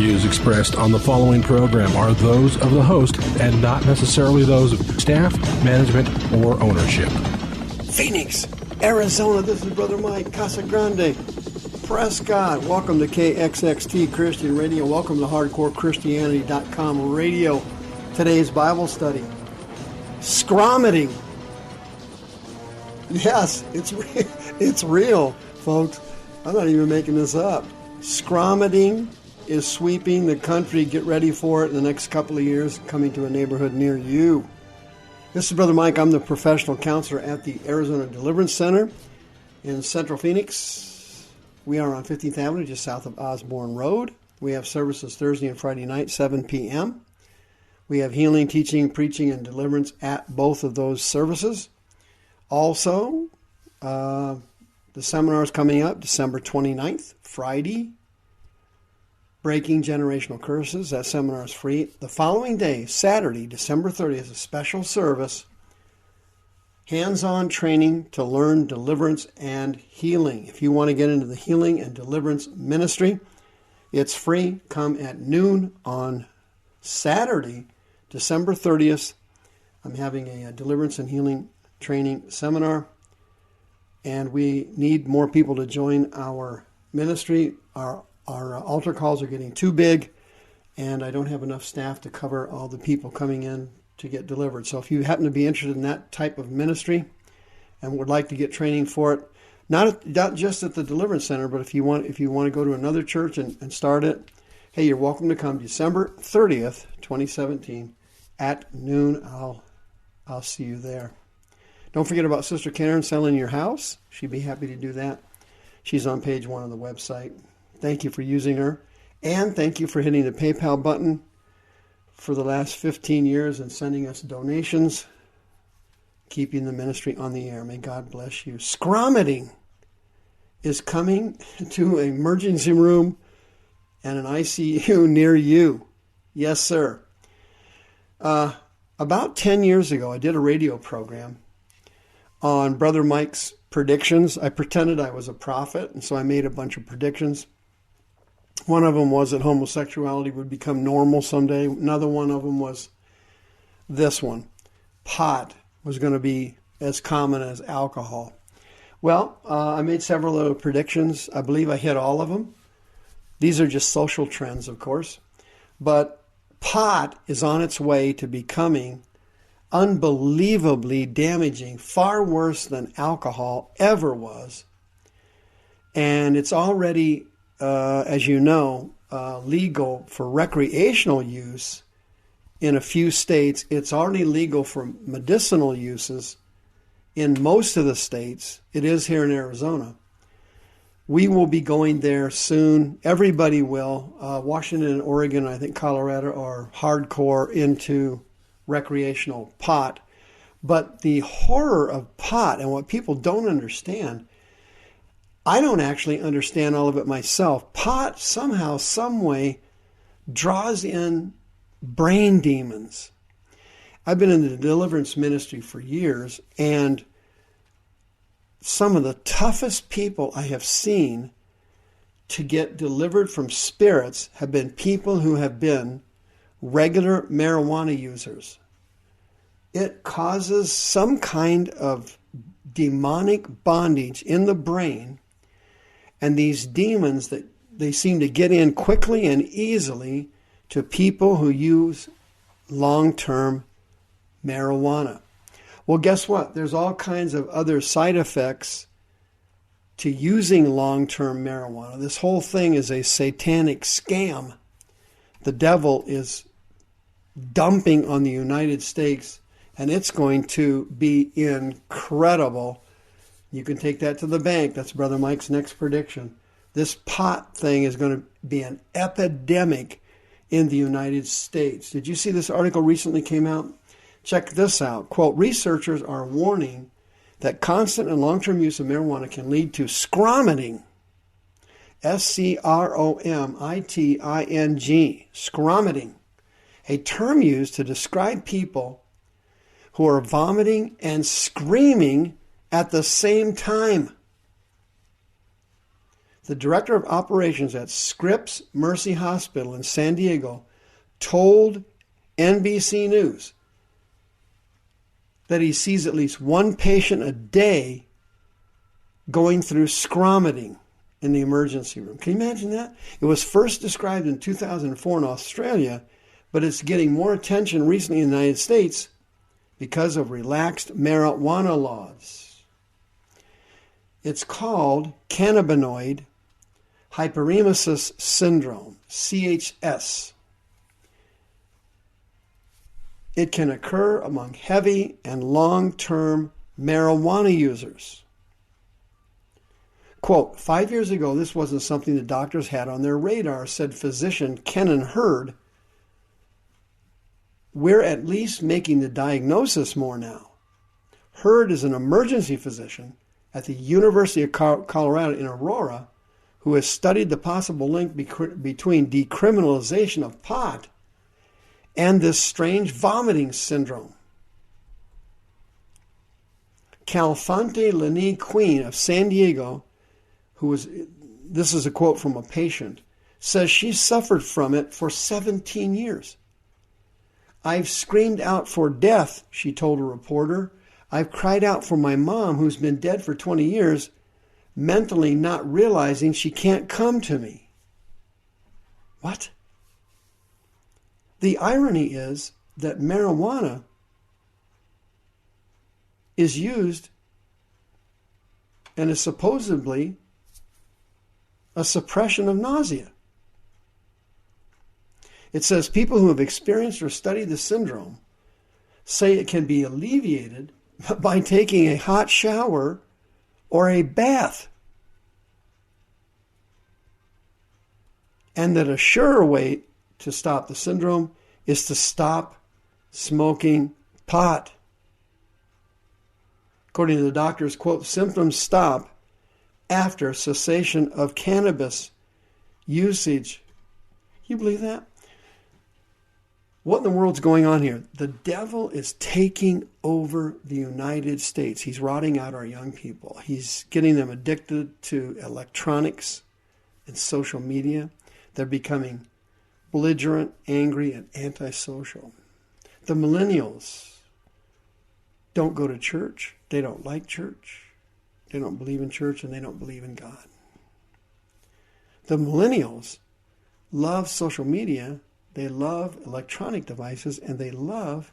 views expressed on the following program are those of the host and not necessarily those of staff, management, or ownership. Phoenix, Arizona, this is Brother Mike Casagrande Prescott. Welcome to KXXT Christian Radio. Welcome to HardcoreChristianity.com radio. Today's Bible study, Scromiting. Yes, it's real, folks. I'm not even making this up. Scromiting is sweeping the country. Get ready for it in the next couple of years, coming to a neighborhood near you. This is Brother Mike. I'm the professional counselor at the Arizona Deliverance Center in Central Phoenix. We are on 15th Avenue, just south of Osborne Road. We have services Thursday and Friday night, 7 p.m. We have healing, teaching, preaching, and deliverance at both of those services. Also, the seminar is coming up December 29th, Friday. Breaking Generational Curses. That seminar is free. The following day, Saturday, December 30th, is a special service. Hands-on training to learn deliverance and healing. If you want to get into the healing and deliverance ministry, it's free. Come at noon on Saturday, December 30th. I'm having a deliverance and healing training seminar, and we need more people to join our ministry. Our altar calls are getting too big, and I don't have enough staff to cover all the people coming in to get delivered. So if you happen to be interested in that type of ministry and would like to get training for it, not just at the Deliverance Center, but if you want to go to another church and start it, hey, you're welcome to come December 30th, 2017 at noon. I'll see you there. Don't forget about Sister Karen selling your house. She'd be happy to do that. She's on page 1 of the website. Thank you for using her. And thank you for hitting the PayPal button for the last 15 years and sending us donations, keeping the ministry on the air. May God bless you. Scromiting is coming to an emergency room and an ICU near you. Yes, sir. About 10 years ago, I did a radio program on Brother Mike's predictions. I pretended I was a prophet, and so I made a bunch of predictions. One of them was that homosexuality would become normal someday. Another one of them was this one. Pot was going to be as common as alcohol. Well, I made several little predictions. I believe I hit all of them. These are just social trends, of course. But pot is on its way to becoming unbelievably damaging, far worse than alcohol ever was. And it's already, as you know, legal for recreational use in a few states. It's already legal for medicinal uses in most of the states. It is here in Arizona. We will be going there soon. Everybody will. Washington and Oregon, I think Colorado, are hardcore into recreational pot. But the horror of pot and what people don't understand, I don't actually understand all of it myself. Pot somehow, some way, draws in brain demons. I've been in the deliverance ministry for years, and some of the toughest people I have seen to get delivered from spirits have been people who have been regular marijuana users. It causes some kind of demonic bondage in the brain, and these demons, that they seem to get in quickly and easily to people who use long-term marijuana. Well, guess what? There's all kinds of other side effects to using long-term marijuana. This whole thing is a satanic scam. The devil is dumping on the United States, and it's going to be incredible. You can take that to the bank. That's Brother Mike's next prediction. This pot thing is going to be an epidemic in the United States. Did you see this article recently came out? Check this out. Quote, researchers are warning that constant and long-term use of marijuana can lead to scromiting. S-C-R-O-M-I-T-I-N-G. Scromiting. A term used to describe people who are vomiting and screaming at the same time. the director of operations at Scripps Mercy Hospital in San Diego told NBC News that he sees at least one patient a day going through scromiting in the emergency room. Can you imagine that? It was first described in 2004 in Australia, but it's getting more attention recently in the United States because of relaxed marijuana laws. It's called cannabinoid hyperemesis syndrome, CHS. It can occur among heavy and long-term marijuana users. Quote, 5 years ago, this wasn't something the doctors had on their radar, said physician Kenan Hurd. We're at least making the diagnosis more now. Hurd is an emergency physician at the University of Colorado in Aurora who has studied the possible link between decriminalization of pot and this strange vomiting syndrome. Calfante Lenny Queen of San Diego, this is a quote from a patient, says she suffered from it for 17 years. I've screamed out for death, she told a reporter. I've cried out for my mom, who's been dead for 20 years, mentally not realizing she can't come to me. What? The irony is that marijuana is used and is supposedly a suppression of nausea. It says people who have experienced or studied the syndrome say it can be alleviated by taking a hot shower or a bath. And that a surer way to stop the syndrome is to stop smoking pot. According to the doctors, quote, symptoms stop after cessation of cannabis usage. Can you believe that? What in the world's going on here? The devil is taking over the United States. He's rotting out our young people. He's getting them addicted to electronics and social media. They're becoming belligerent, angry, and antisocial. The millennials don't go to church. They don't like church. They don't believe in church, and they don't believe in God. The millennials love social media. They love electronic devices, and they love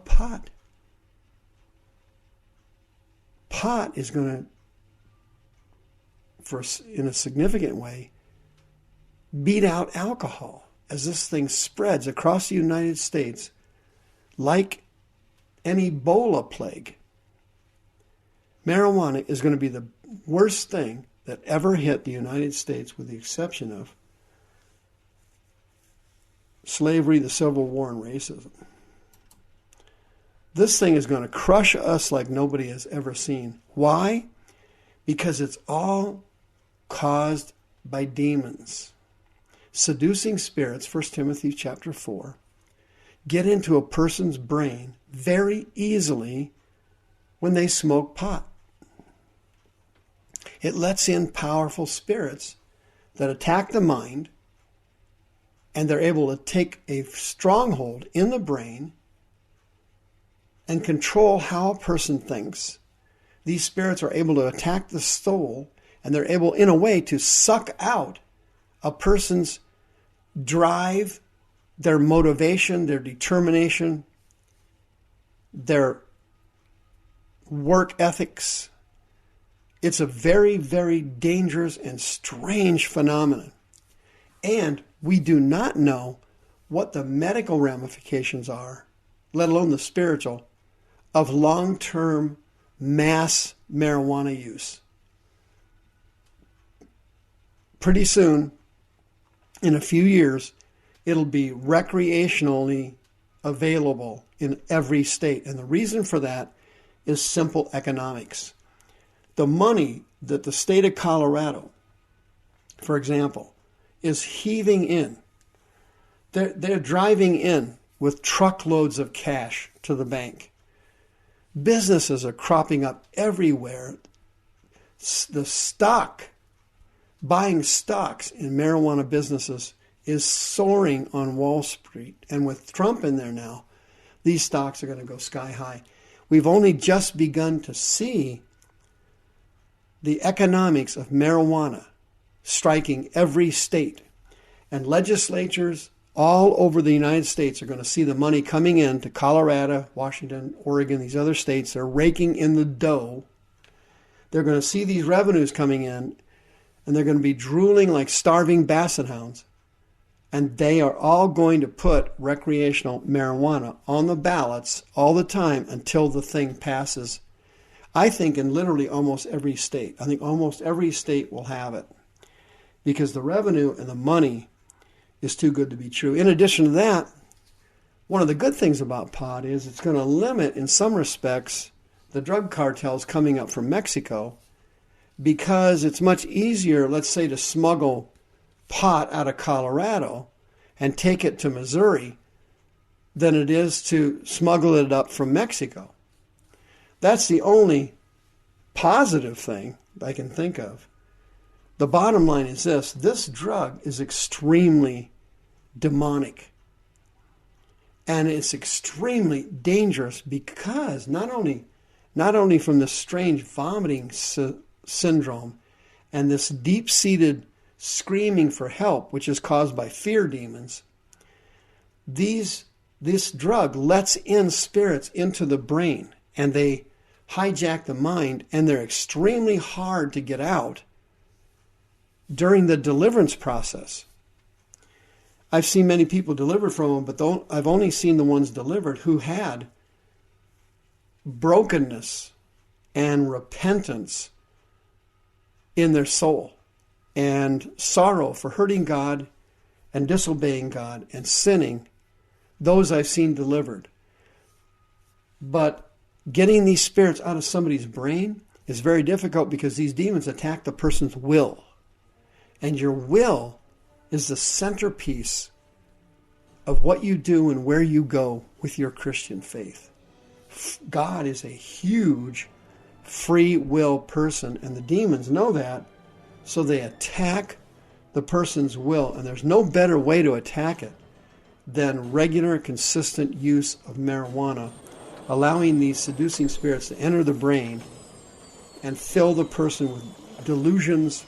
pot. Pot is going to, in a significant way, beat out alcohol as this thing spreads across the United States like an Ebola plague. Marijuana is going to be the worst thing that ever hit the United States, with the exception of slavery, the Civil War, and racism. This thing is going to crush us like nobody has ever seen. Why? Because it's all caused by demons. Seducing spirits, 1 Timothy chapter 4, get into a person's brain very easily when they smoke pot. It lets in powerful spirits that attack the mind, and they're able to take a stronghold in the brain and control how a person thinks. These spirits are able to attack the soul, and they're able, in a way, to suck out a person's drive, their motivation, their determination, their work ethics. It's a very, very dangerous and strange phenomenon. And we do not know what the medical ramifications are, let alone the spiritual, of long-term mass marijuana use. Pretty soon, in a few years, it'll be recreationally available in every state. And the reason for that is simple economics. The money that the state of Colorado, for example, is heaving in, they're driving in with truckloads of cash to the bank. Businesses are cropping up everywhere. buying stocks in marijuana businesses is soaring on Wall Street. And with Trump in there now, these stocks are going to go sky high. We've only just begun to see the economics of marijuana striking every state. And legislatures all over the United States are going to see the money coming in to Colorado, Washington, Oregon, these other states. They're raking in the dough. They're going to see these revenues coming in, and they're going to be drooling like starving basset hounds. And they are all going to put recreational marijuana on the ballots all the time until the thing passes. I think in literally almost every state. I think almost every state will have it because the revenue and the money is too good to be true. In addition to that, one of the good things about pot is it's going to limit, in some respects, the drug cartels coming up from Mexico because it's much easier, let's say, to smuggle pot out of Colorado and take it to Missouri than it is to smuggle it up from Mexico. That's the only positive thing I can think of. The bottom line is this drug is extremely demonic. And it's extremely dangerous because not only from this strange vomiting syndrome and this deep-seated screaming for help, which is caused by fear demons, this drug lets in spirits into the brain, and they hijack the mind, and they're extremely hard to get out during the deliverance process. I've seen many people delivered from them, but I've only seen the ones delivered who had brokenness and repentance in their soul and sorrow for hurting God and disobeying God and sinning. Those I've seen delivered. But getting these spirits out of somebody's brain is very difficult because these demons attack the person's will. And your will is the centerpiece of what you do and where you go with your Christian faith. God is a huge free will person, and the demons know that, so they attack the person's will. And there's no better way to attack it than regular, consistent use of marijuana, allowing these seducing spirits to enter the brain and fill the person with delusions,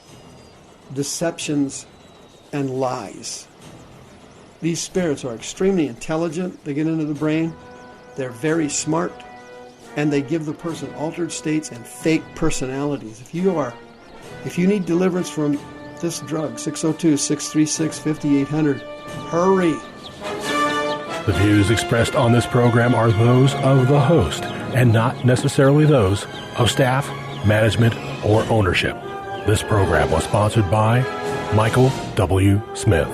deceptions, and lies. These spirits are extremely intelligent. They get into the brain. They're very smart, and they give the person altered states and fake personalities. If you need deliverance from this drug, 602-636-5800, hurry. The views expressed on this program are those of the host and not necessarily those of staff, management, or ownership. This program was sponsored by Michael W. Smith.